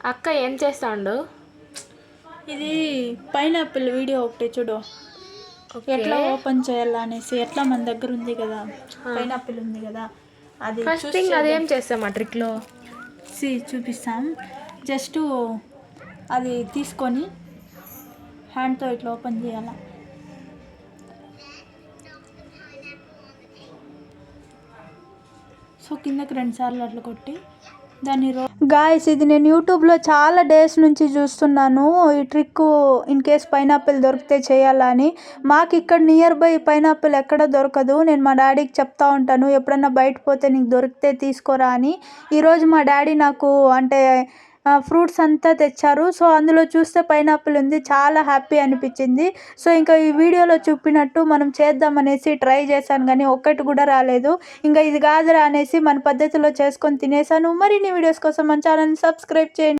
అక్క ఏం చేస్తాండు? ఇది పైనాపిల్ వీడియో ఒకటి చూడు, ఎట్లా ఓపెన్ చేయాలా అనేసి. ఎట్లా మన దగ్గర ఉంది కదా పైనాపిల్ ఉంది కదా, అది ఫస్ట్ థింగ్ అదేం చేస్తాం ఆ ట్రిక్లో చూపిస్తాం. జస్ట్ అది తీసుకొని హ్యాండ్తో ఇట్లా ఓపెన్ చేయాల. సో కిందకి 2 సార్లు అట్లా కొట్టి దాన్ని గాయస్, ఇది నేను యూట్యూబ్లో చాలా డేస్ నుంచి చూస్తున్నాను ఈ ట్రిక్. ఇన్ కేస్ పైనాపిల్ దొరికితే చేయాలని. మాకు ఇక్కడ నియర్ బై పైనాపిల్ ఎక్కడ దొరకదు. నేను మా డాడీకి చెప్తా ఉంటాను, ఎప్పుడన్నా బయట పోతే నీకు దొరికితే తీసుకోరా అని. ఈరోజు మా డాడీ నాకు అంటే ఫ్రూట్స్ అంతా తెచ్చారు. సో అందులో చూస్తే పైనాపిల్ ఉంది, చాలా హ్యాపీ అనిపించింది. సో ఇంకా ఈ వీడియోలో చూపినట్టు మనం చేద్దామనేసి ట్రై చేశాను, కానీ ఒక్కటి కూడా రాలేదు. ఇంకా ఇది కాదురా అనేసి మన పద్ధతిలో చేసుకొని తినేసాను. మరిన్ని వీడియోస్ కోసం మన ఛానల్ని సబ్స్క్రైబ్ చేయండి.